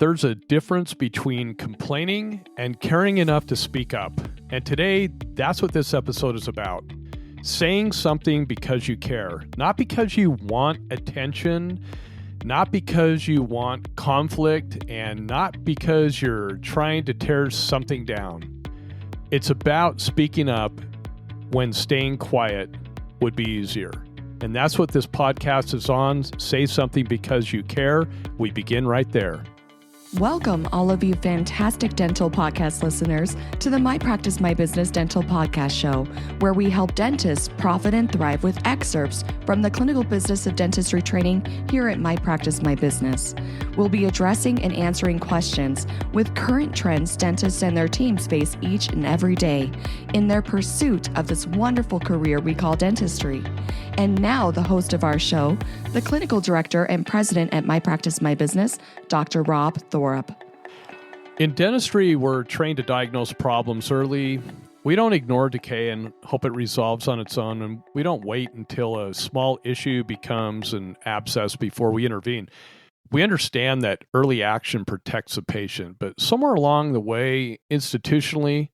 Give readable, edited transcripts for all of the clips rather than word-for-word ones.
There's a difference between complaining and caring enough to speak up. And today, that's what this episode is about. Saying something because you care, not because you want attention, not because you want conflict, and not because you're trying to tear something down. It's about speaking up when staying quiet would be easier. And that's what this podcast is on. Say something because you care. We begin right there. Welcome, all of you fantastic dental podcast listeners, to the My Practice, My Business Dental Podcast Show, where we help dentists profit and thrive with excerpts from the clinical business of dentistry training here at My Practice, My Business. We'll be addressing and answering questions with current trends dentists and their teams face each and every day in their pursuit of this wonderful career we call dentistry. And now, the host of our show, the clinical director and president at My Practice, My Business, Dr. Rob Thorup. In dentistry, we're trained to diagnose problems early. We don't ignore decay and hope it resolves on its own, and we don't wait until a small issue becomes an abscess before we intervene. We understand that early action protects the patient, but somewhere along the way, institutionally,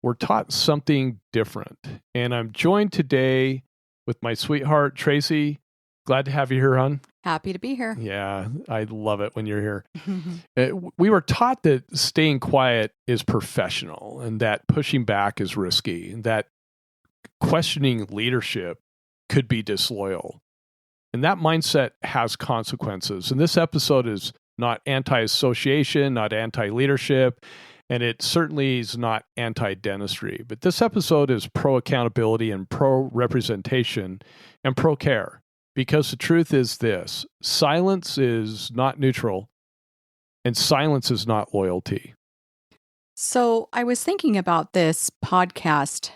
we're taught something different. And I'm joined today with my sweetheart, Tracy. Glad to have you here, hon. Happy to be here. Yeah, I love it when you're here. We were taught that staying quiet is professional and that pushing back is risky and that questioning leadership could be disloyal. And that mindset has consequences. And this episode is not anti-association, not anti-leadership, and it certainly is not anti-dentistry. But this episode is pro-accountability and pro-representation and pro-care. Because the truth is this: silence is not neutral, and silence is not loyalty. So I was thinking about this podcast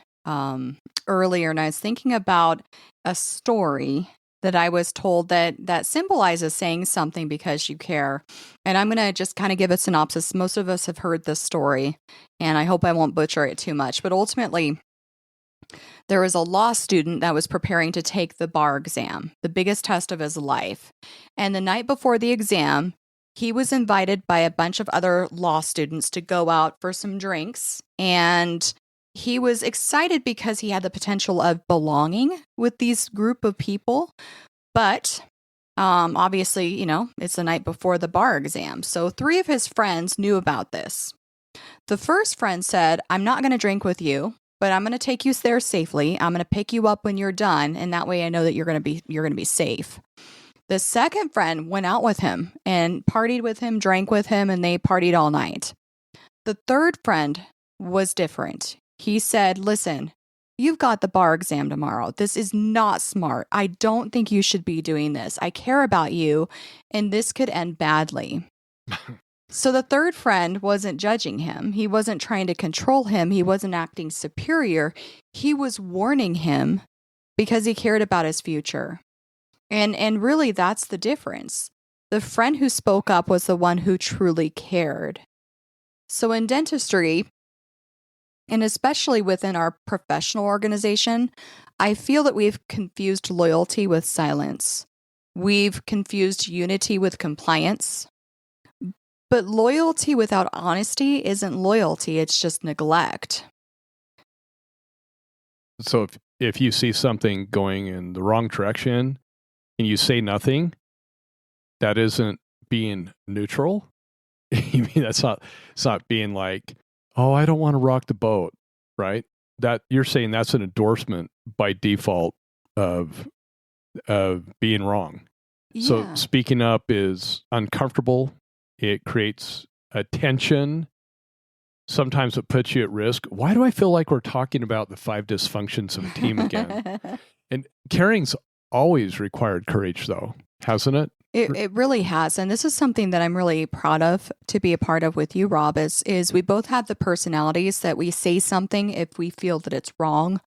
earlier, and I was thinking about a story that I was told that symbolizes saying something because you care. And I'm going to just kind of give a synopsis. Most of us have heard this story, and I hope I won't butcher it too much. But ultimately, there was a law student that was preparing to take the bar exam, the biggest test of his life. And the night before the exam, he was invited by a bunch of other law students to go out for some drinks. And he was excited because he had the potential of belonging with these group of people. But obviously, it's the night before the bar exam. So 3 of his friends knew about this. The first friend said, "I'm not going to drink with you, but I'm going to take you there safely. I'm going to pick you up when you're done, and that way I know that you're going to be safe." The second friend went out with him and partied with him, drank with him, and they partied all night. The third friend was different. He said, "Listen, you've got the bar exam tomorrow. This is not smart. I don't think you should be doing this. I care about you, and this could end badly." So the third friend wasn't judging him. He wasn't trying to control him. He wasn't acting superior. He was warning him because he cared about his future. And really, that's the difference. The friend who spoke up was the one who truly cared. So in dentistry, and especially within our professional organization, I feel that we've confused loyalty with silence. We've confused unity with compliance. But loyalty without honesty isn't loyalty, it's just neglect. So if you see something going in the wrong direction and you say nothing, that isn't being neutral. You mean it's not being like, "Oh, I don't want to rock the boat," right? That you're saying that's an endorsement by default of being wrong. Yeah. So speaking up is uncomfortable. It creates a tension. Sometimes it puts you at risk. Why do I feel like we're talking about the 5 dysfunctions of a team again? And caring's always required courage, though, hasn't it? It really has. And this is something that I'm really proud of to be a part of with you, Rob, is we both have the personalities that we say something if we feel that it's wrong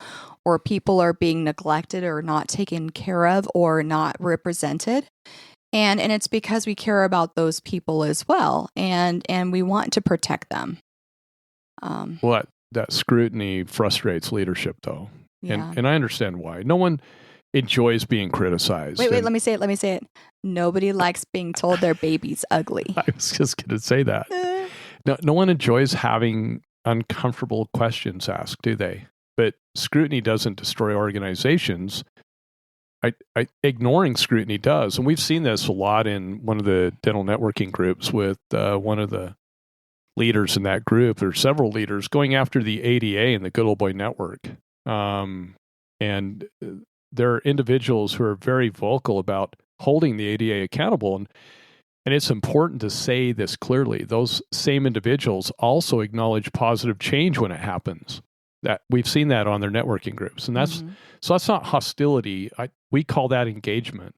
or people are being neglected or not taken care of or not represented. And it's because we care about those people as well, and we want to protect them. Well, that scrutiny frustrates leadership, though. Yeah. And I understand why. No one, enjoys being criticized. Wait, let me say it. Nobody likes being told their baby's ugly. I was just going to say that. No one enjoys having uncomfortable questions asked, do they? But scrutiny doesn't destroy organizations. Ignoring scrutiny does. And we've seen this a lot in one of the dental networking groups with one of the leaders in that group. There are several leaders going after the ADA and the Good Old Boy Network. And there are individuals who are very vocal about holding the ADA accountable. And it's important to say this clearly. Those same individuals also acknowledge positive change when it happens. That we've seen that on their networking groups. And that's so that's not hostility. We call that engagement.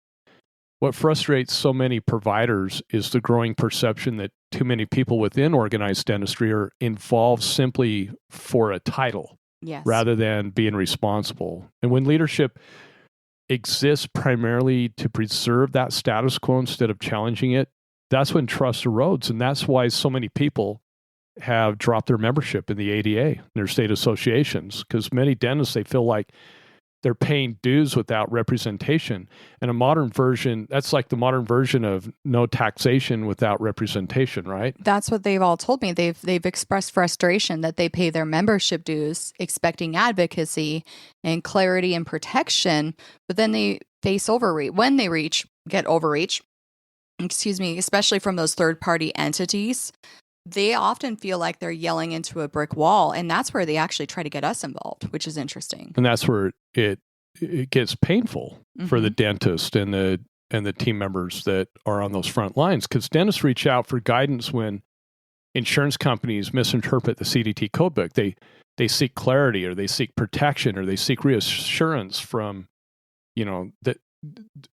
What frustrates so many providers is the growing perception that too many people within organized dentistry are involved simply for a title. Yes. Rather than being responsible. And when leadership exists primarily to preserve that status quo instead of challenging it, that's when trust erodes. And that's why so many people have dropped their membership in the ADA, their state associations, because many dentists, they feel like they're paying dues without representation. And a modern version, that's like the modern version of no taxation without representation, right? That's what they've all told me. They've expressed frustration that they pay their membership dues, expecting advocacy and clarity and protection, but then they face overreach. When they get overreach, especially from those third-party entities, they often feel like they're yelling into a brick wall, and that's where they actually try to get us involved, which is interesting. And that's where it gets painful for the dentist and the team members that are on those front lines, because dentists reach out for guidance when insurance companies misinterpret the CDT codebook. They seek clarity, or they seek protection, or they seek reassurance from,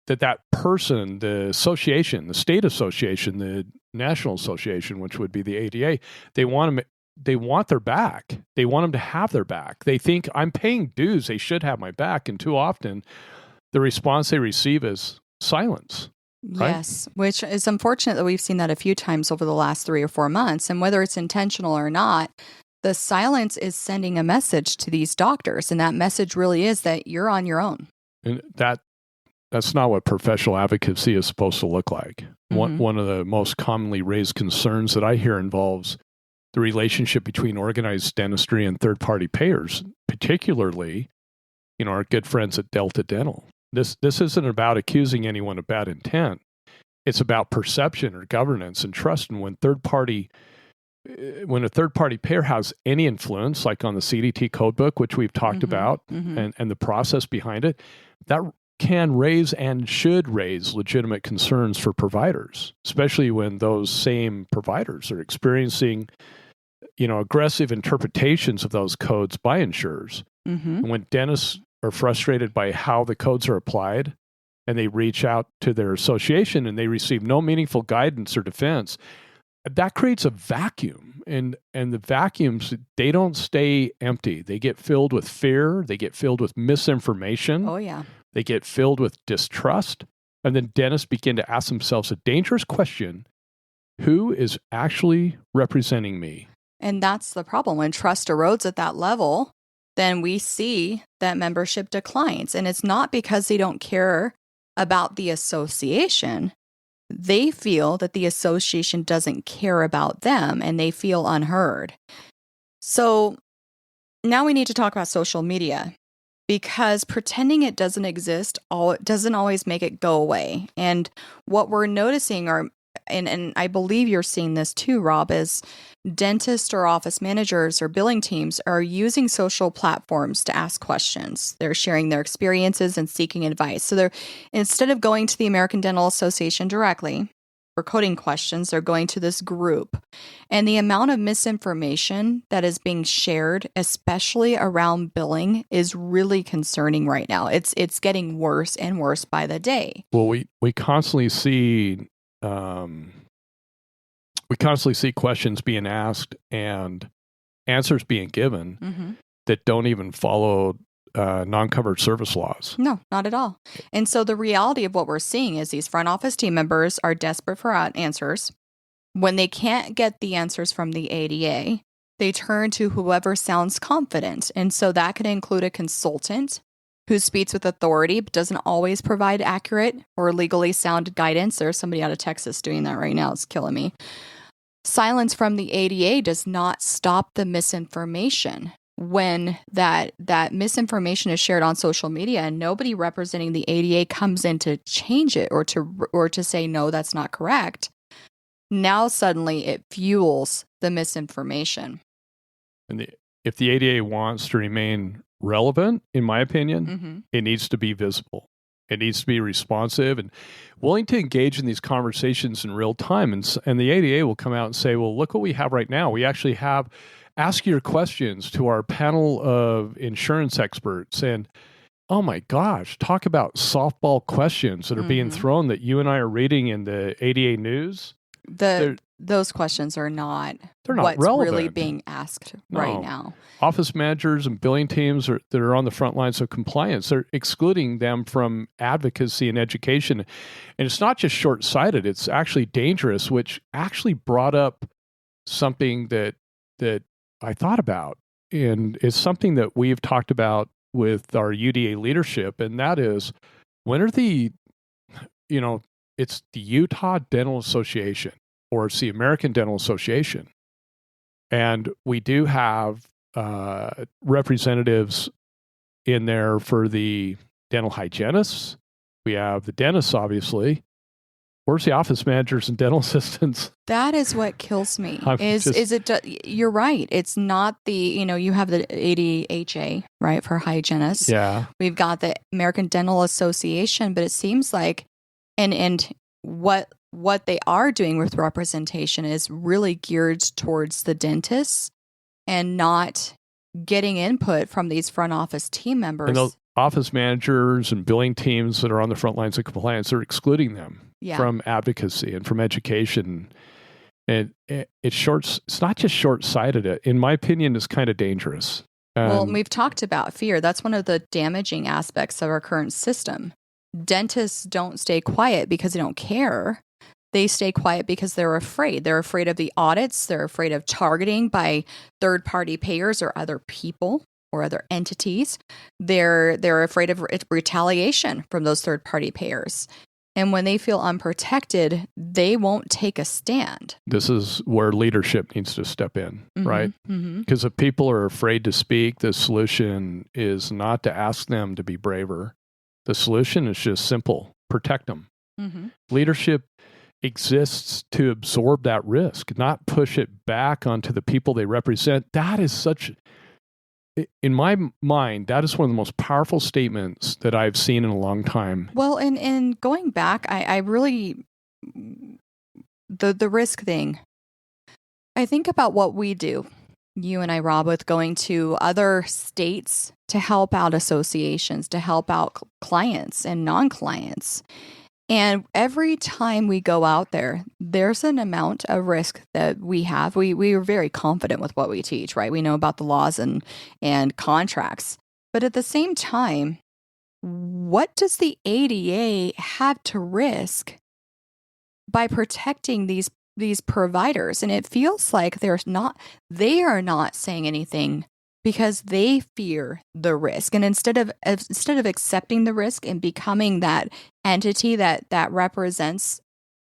that person, the association, the state association, the national association, which would be the ADA, they want their back. They want them to have their back. They think, I'm paying dues, they should have my back. And too often, the response they receive is silence. Right? Yes, which is unfortunate that we've seen that a few times over the last 3 or 4 months. And whether it's intentional or not, the silence is sending a message to these doctors. And that message really is that you're on your own. And that's not what professional advocacy is supposed to look like. One of the most commonly raised concerns that I hear involves the relationship between organized dentistry and third-party payers, particularly, our good friends at Delta Dental. This isn't about accusing anyone of bad intent. It's about perception or governance and trust. And when a third-party payer has any influence, like on the CDT codebook, which we've talked about, and the process behind it, that can raise and should raise legitimate concerns for providers, especially when those same providers are experiencing, aggressive interpretations of those codes by insurers. And when dentists are frustrated by how the codes are applied, and they reach out to their association and they receive no meaningful guidance or defense, that creates a vacuum. And the vacuums, they don't stay empty. They get filled with fear. They get filled with misinformation. Oh, yeah. They get filled with distrust. And then dentists begin to ask themselves a dangerous question: who is actually representing me? And that's the problem. When trust erodes at that level, then we see that membership declines. And it's not because they don't care about the association. They feel that the association doesn't care about them, and they feel unheard. So now we need to talk about social media, because pretending it doesn't exist doesn't always make it go away. And what we're noticing and I believe you're seeing this too, Rob, is dentists or office managers or billing teams are using social platforms to ask questions. They're sharing their experiences and seeking advice. So instead of going to the American Dental Association directly for coding questions, they're going to this group. And the amount of misinformation that is being shared, especially around billing, is really concerning right now. It's getting worse and worse by the day. Well, we constantly see questions being asked and answers being given that don't even follow non-covered service laws. No, not at all. And so the reality of what we're seeing is these front office team members are desperate for answers. When they can't get the answers from the ADA, they turn to whoever sounds confident. And so that could include a consultant who speaks with authority but doesn't always provide accurate or legally sound guidance. There's somebody out of Texas doing that right now. It's killing me. Silence from the ADA does not stop the misinformation. When that misinformation is shared on social media and nobody representing the ADA comes in to change it or to say, no, that's not correct, now suddenly it fuels the misinformation. And if the ADA wants to remain relevant, in my opinion, it needs to be visible. It needs to be responsive and willing to engage in these conversations in real time. And the ADA will come out and say, well, look what we have right now. We actually have ask your questions to our panel of insurance experts. And oh my gosh, talk about softball questions that are being thrown that you and I are reading in the ADA news. Those questions are not what's relevant. Really being asked right now. Office managers and billing teams that are on the front lines of compliance, they're excluding them from advocacy and education. And it's not just short-sighted, it's actually dangerous, which actually brought up something that I thought about. And it's something that we've talked about with our UDA leadership. And that is, when are it's the Utah Dental Association or it's the American Dental Association. And we do have representatives in there for the dental hygienists. We have the dentists, obviously. Where's the office managers and dental assistants? That is what kills me. You're right. It's not you have the ADHA, right, for hygienists. Yeah. We've got the American Dental Association, but it seems like, and what they are doing with representation is really geared towards the dentists and not getting input from these front office team members. And those office managers and billing teams that are on the front lines of compliance are excluding them from advocacy and from education. And it's not just short-sighted. In my opinion, it's kind of dangerous. Well, we've talked about fear. That's one of the damaging aspects of our current system. Dentists don't stay quiet because they don't care. They stay quiet because they're afraid. They're afraid of the audits. They're afraid of targeting by third-party payers or other people or other entities. They're afraid of retaliation from those third-party payers. And when they feel unprotected, they won't take a stand. This is where leadership needs to step in, right? Because if people are afraid to speak, the solution is not to ask them to be braver. The solution is just simple: protect them. Leadership exists to absorb that risk, not push it back onto the people they represent. That is in my mind, that is one of the most powerful statements that I've seen in a long time. Well, and going back, I really, the risk thing, I think about what we do, you and I, Rob, with going to other states to help out associations, to help out clients and non-clients. And every time we go out there, there's an amount of risk that we have. We are very confident with what we teach, right? We know about the laws and contracts. But at the same time, what does the ADA have to risk by protecting these providers? And it feels like they are not saying anything because they fear the risk. And instead of accepting the risk and becoming that entity that represents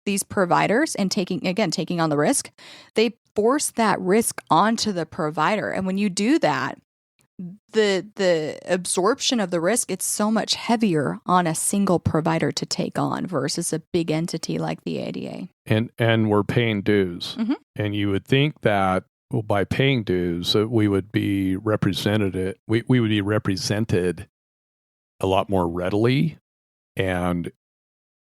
these providers and taking on the risk, they force that risk onto the provider. And when you do that, the absorption of the risk, it's so much heavier on a single provider to take on versus a big entity like the ADA. And we're paying dues. And you would think that, well, by paying dues, we would be represented. We would be represented a lot more readily. And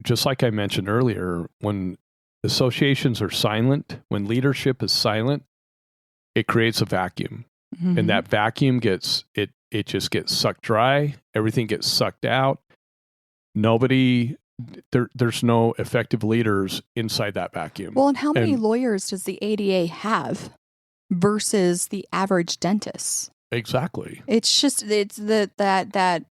just like I mentioned earlier, when associations are silent, when leadership is silent, it creates a vacuum. And that vacuum just gets sucked dry. Everything gets sucked out. There's no effective leaders inside that vacuum. Well, and how many lawyers does the ADA have versus the average dentist? Exactly. It's just, that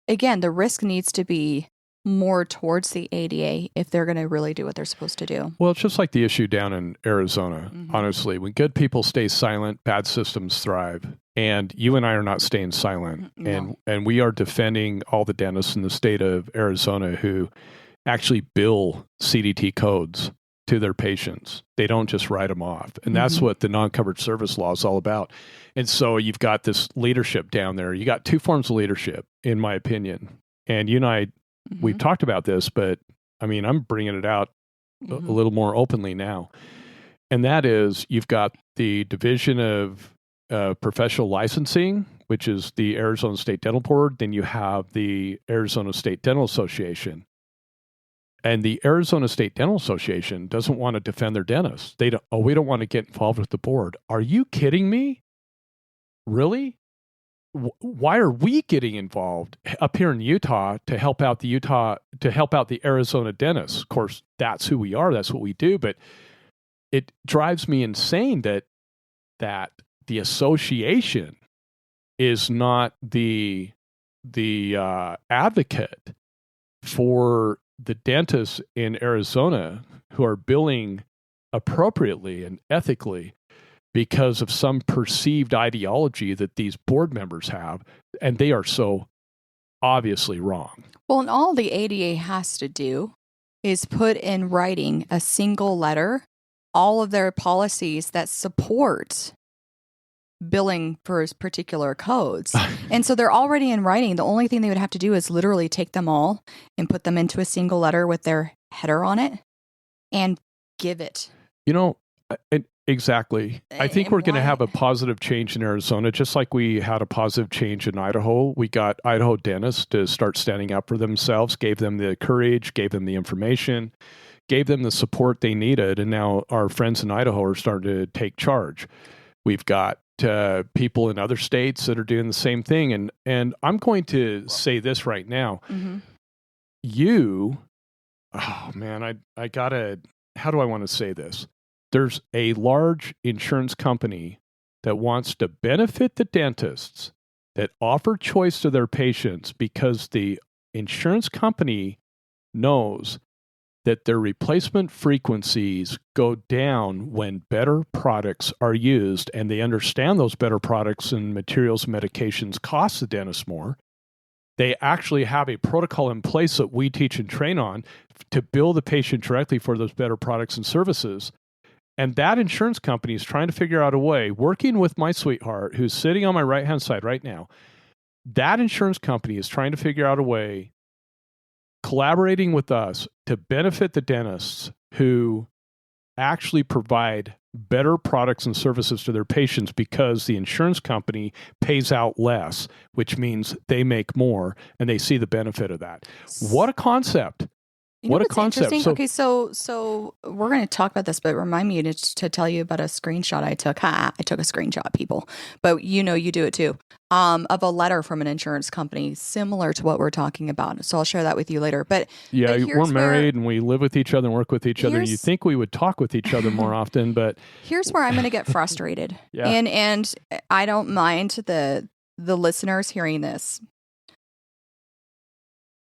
again, the risk needs to be more towards the ADA if they're going to really do what they're supposed to do. Well, it's just like the issue down in Arizona, Mm-hmm. honestly. When good people stay silent, bad systems thrive. And you and I are not staying silent. No. And we are defending all the dentists in the state of Arizona who actually bill CDT codes to their patients. They don't just write them off. And that's Mm-hmm. what the non-covered service law is all about. And so you've got this leadership down there. You got two forms of leadership, in my opinion. And you and I, Mm-hmm. we've talked about this, but I mean, I'm bringing it out a Mm-hmm. little more openly now. And that is, you've got the Division of Professional Licensing, which is the Arizona State Dental Board. Then you have the Arizona State Dental Association. And the Arizona State Dental Association doesn't want to defend their dentists. We don't want to get involved with the board. Are you kidding me? Really? Why are we getting involved up here in Utah to help out the Arizona dentists? Of course, that's who we are. That's what we do. But it drives me insane that the association is not the advocate for the dentists in Arizona who are billing appropriately and ethically because of some perceived ideology that these board members have, and they are so obviously wrong. Well, and all the ADA has to do is put in writing a single letter, all of their policies that support billing for particular codes. And so they're already in writing. The only thing they would have to do is literally take them all and put them into a single letter with their header on it and give it. Exactly. I think we're going to have a positive change in Arizona, just like we had a positive change in Idaho. We got Idaho dentists to start standing up for themselves, gave them the courage, gave them the information, gave them the support they needed. And now our friends in Idaho are starting to take charge. We've got people in other states that are doing the same thing. And I'm going to say this right now. Mm-hmm. How do I want to say this? There's a large insurance company that wants to benefit the dentists that offer choice to their patients because the insurance company knows that their replacement frequencies go down when better products are used, and they understand those better products and materials and medications cost the dentist more. They actually have a protocol in place that we teach and train on to bill the patient directly for those better products and services. And that insurance company is trying to figure out a way, working with my sweetheart, who's sitting on my right-hand side right now. That insurance company is trying to figure out a way, collaborating with us, to benefit the dentists who actually provide better products and services to their patients because the insurance company pays out less, which means they make more and they see the benefit of that. What a concept. What a concept. So we're going to talk about this, but remind me to tell you about a screenshot I took. I took a screenshot, people, but you do it too, of a letter from an insurance company similar to what we're talking about. So I'll share that with you later. But we're married and we live with each other and work with each other. You think we would talk with each other more often, but here's where I'm going to get frustrated. Yeah. And I don't mind the listeners hearing this.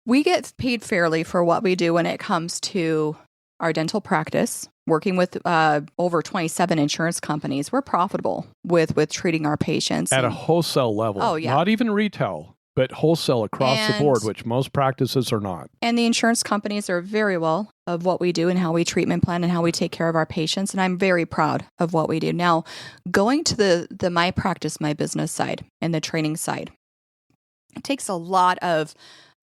We get paid fairly for what we do when it comes to our dental practice. Working with over 27 insurance companies, we're profitable with treating our patients at a wholesale level. Oh, yeah. Not even retail, but wholesale across the board, which most practices are not. And the insurance companies are very well of what we do and how we treatment plan and how we take care of our patients. And I'm very proud of what we do. Now, going to the My Practice, My Business side and the training side, it takes a lot of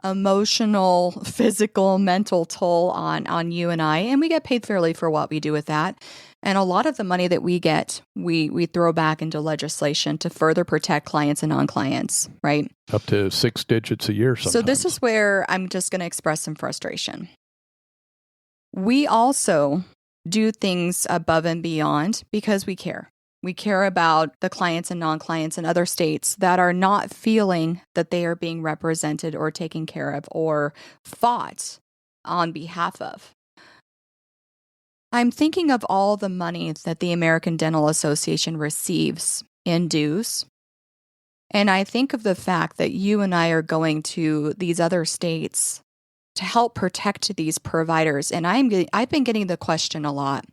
emotional, physical, mental toll on you and I, and we get paid fairly for what we do with that. And a lot of the money that we get, we throw back into legislation to further protect clients and non-clients, right? Up to 6 digits a year sometimes. So this is where I'm just going to express some frustration. We also do things above and beyond because we care. We care about the clients and non-clients in other states that are not feeling that they are being represented or taken care of or fought on behalf of. I'm thinking of all the money that the American Dental Association receives in dues. And I think of the fact that you and I are going to these other states to help protect these providers. And I've been getting the question a lot.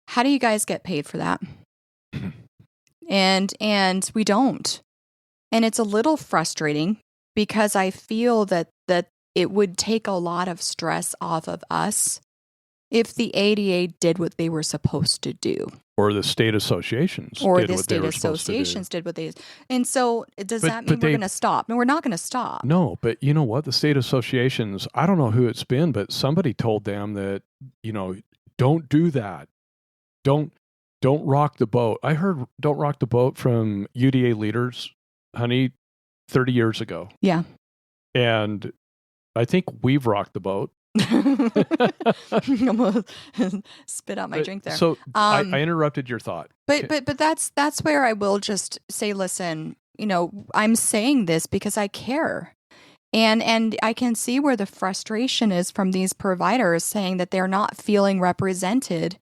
How do you guys get paid for that? And we don't. And it's a little frustrating because I feel that it would take a lot of stress off of us if the ADA did what they were supposed to do. Or the state associations. Or the state associations did what they... And so does that mean we're going to stop? No, we're not going to stop. No, but you know what? The state associations, I don't know who it's been, but somebody told them that, don't do that. Don't rock the boat. I heard don't rock the boat from UDA leaders, honey, 30 years ago. Yeah. And I think we've rocked the boat. I'm gonna spit out my drink there. So I interrupted your thought. But that's where I will just say, listen, I'm saying this because I care. And I can see where the frustration is from these providers saying that they're not feeling represented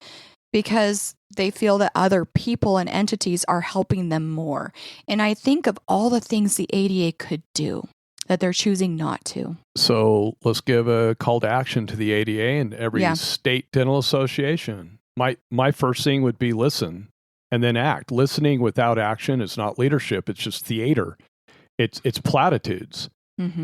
because they feel that other people and entities are helping them more. And I think of all the things the ADA could do that they're choosing not to. So let's give a call to action to the ADA and every state dental association. My first thing would be listen and then act. Listening without action is not leadership. It's just theater. It's platitudes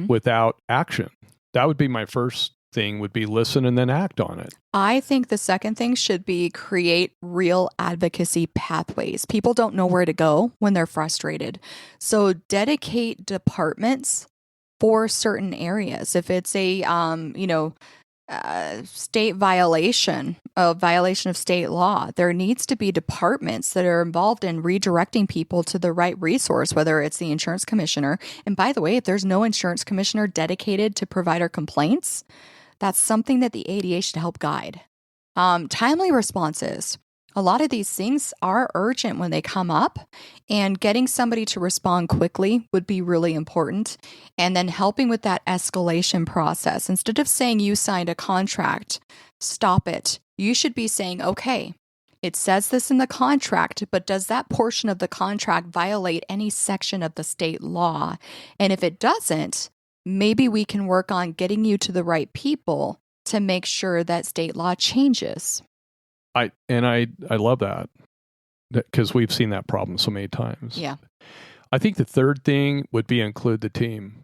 without action. That would be my first thing, would be listen and then act on it. I think the second thing should be create real advocacy pathways. People don't know where to go when they're frustrated. So dedicate departments for certain areas. If it's a, state violation of state law, there needs to be departments that are involved in redirecting people to the right resource, whether it's the insurance commissioner. And by the way, if there's no insurance commissioner dedicated to provider complaints, that's something that the ADA should help guide. Timely responses. A lot of these things are urgent when they come up, and getting somebody to respond quickly would be really important. And then helping with that escalation process. Instead of saying you signed a contract, stop it. You should be saying, okay, it says this in the contract, but does that portion of the contract violate any section of the state law? And if it doesn't, maybe we can work on getting you to the right people to make sure that state law changes. I love that because we've seen that problem so many times. Yeah. I think the third thing would be include the team.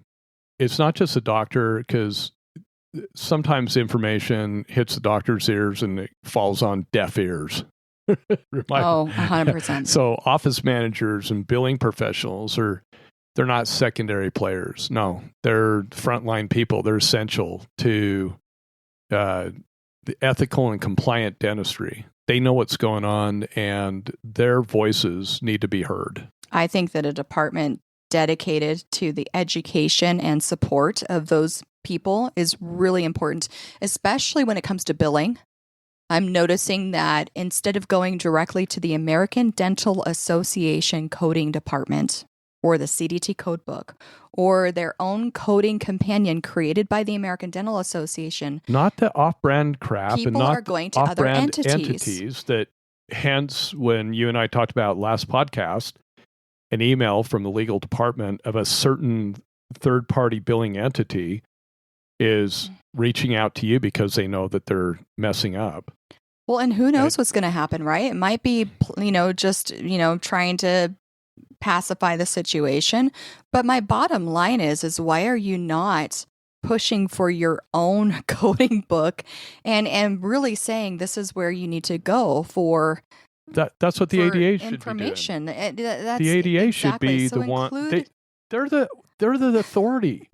It's not just the doctor, because sometimes information hits the doctor's ears and it falls on deaf ears. 100%. So office managers and billing professionals they're not secondary players. No, they're frontline people. They're essential to the ethical and compliant dentistry. They know what's going on and their voices need to be heard. I think that a department dedicated to the education and support of those people is really important, especially when it comes to billing. I'm noticing that instead of going directly to the American Dental Association coding department or the CDT codebook or their own coding companion created by the American Dental Association. Not the off-brand crap people and not are going to other entities that, hence when you and I talked about last podcast, an email from the legal department of a certain third-party billing entity is reaching out to you because they know that they're messing up. Well, and who knows what's going to happen, right? It might be, just, trying to pacify the situation. But my bottom line is why are you not pushing for your own coding book and really saying this is where you need to go for that's what the ADA should information. be doing. That's the ADA exactly. should be the one. They're the authority.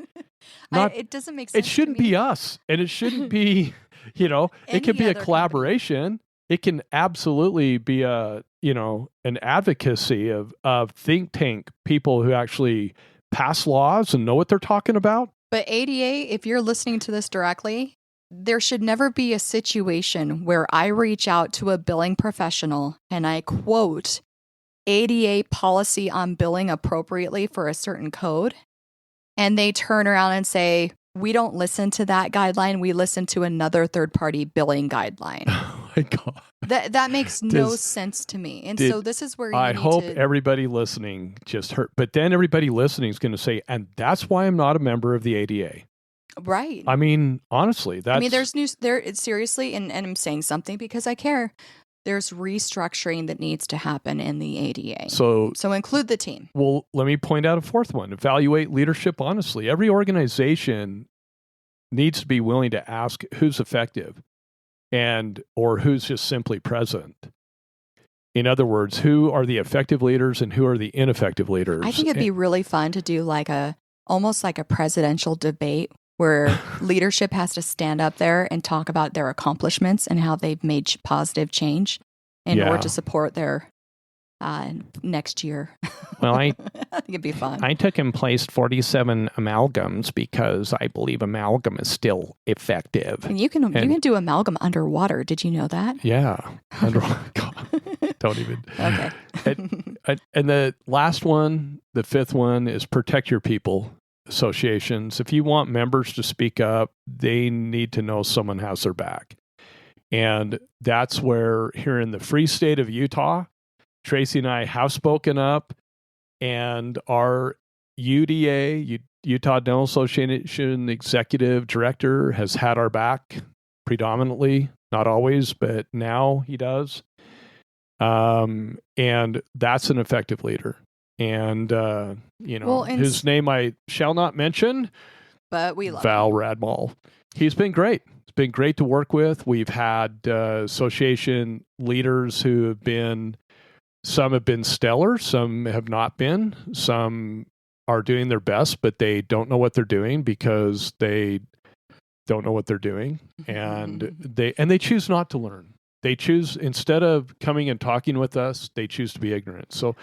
It doesn't make sense. It shouldn't be us, and it shouldn't be. It can be a collaboration. Company. It can absolutely be an advocacy of think tank people who actually pass laws and know what they're talking about. But ADA, if you're listening to this directly, there should never be a situation where I reach out to a billing professional and I quote ADA policy on billing appropriately for a certain code, and they turn around and say, we don't listen to that guideline. We listen to another third-party billing guideline. Oh my God. That makes no sense to me. And so this is where I hope everybody listening just heard. But then everybody listening is going to say, and that's why I'm not a member of the ADA. Right. I mean, honestly, that's. there's news there. It's seriously, and I'm saying something because I care. There's restructuring that needs to happen in the ADA. So include the team. Well, let me point out a fourth one. Evaluate leadership honestly. Every organization needs to be willing to ask who's effective or who's just simply present. In other words, who are the effective leaders and who are the ineffective leaders? I think it'd be really fun to do almost like a presidential debate where leadership has to stand up there and talk about their accomplishments and how they've made positive change in order to support their next year. Well, I think it'd be fun. I took and placed 47 amalgams because I believe amalgam is still effective. And you can do amalgam underwater. Did you know that? Yeah. God, don't even. Okay. And the last one, the fifth one, is protect your people. Associations. If you want members to speak up, they need to know someone has their back. And that's where here in the free state of Utah, Tracy and I have spoken up, and our UDA, Utah Dental Association executive director, has had our back predominantly, not always, but now he does. And that's an effective leader. And, his name I shall not mention, but we love Val Radmal. He's been great. It's been great to work with. We've had association leaders who have been, some have been stellar, some have not been. Some are doing their best, but they don't know what they're doing because they don't know what they're doing. And they choose not to learn. They choose, instead of coming and talking with us, they choose to be ignorant. So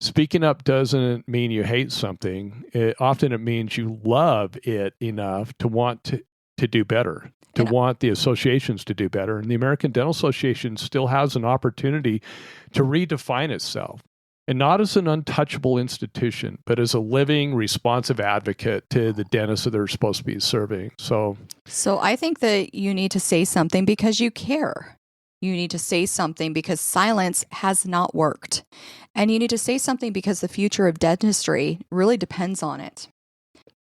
speaking up doesn't mean you hate something. Often it means you love it enough to want to do better, to want the associations to do better. And the American Dental Association still has an opportunity to redefine itself, and not as an untouchable institution, but as a living, responsive advocate to the dentists that they're supposed to be serving. So I think that you need to say something because you care. You need to say something because silence has not worked. And you need to say something because the future of dentistry really depends on it.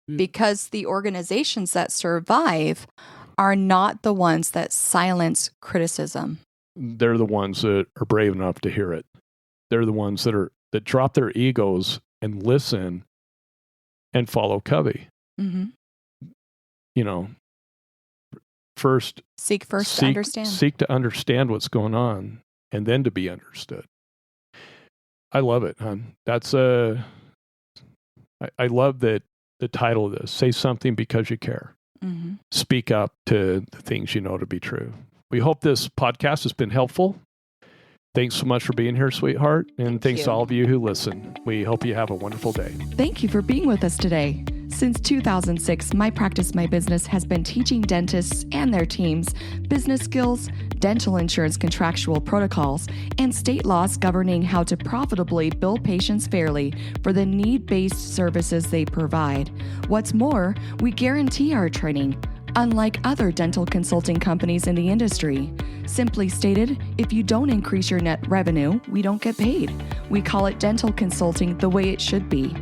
Because the organizations that survive are not the ones that silence criticism. They're the ones that are brave enough to hear it. They're the ones that drop their egos and listen and follow Covey. Mm-hmm. Seek to understand. Seek to understand what's going on, and then to be understood. I love it, hon. That's I love that the title of this. Say something because you care. Mm-hmm. Speak up to the things you know to be true. We hope this podcast has been helpful. Thanks so much for being here, sweetheart. And thanks to all of you who listen. We hope you have a wonderful day. Thank you for being with us today. Since 2006, My Practice, My Business has been teaching dentists and their teams business skills, dental insurance contractual protocols, and state laws governing how to profitably bill patients fairly for the need-based services they provide. What's more, we guarantee our training, unlike other dental consulting companies in the industry. Simply stated, if you don't increase your net revenue, we don't get paid. We call it dental consulting the way it should be.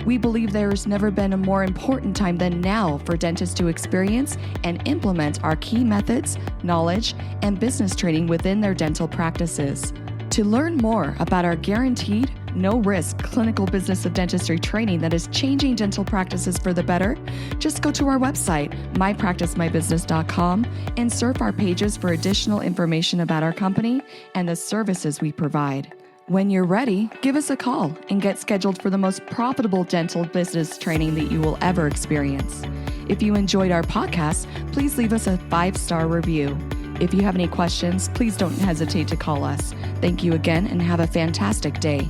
We believe there has never been a more important time than now for dentists to experience and implement our key methods, knowledge, and business training within their dental practices. To learn more about our guaranteed, no-risk clinical business of dentistry training that is changing dental practices for the better, just go to our website, mypracticemybusiness.com, and surf our pages for additional information about our company and the services we provide. When you're ready, give us a call and get scheduled for the most profitable dental business training that you will ever experience. If you enjoyed our podcast, please leave us a 5-star review. If you have any questions, please don't hesitate to call us. Thank you again and have a fantastic day.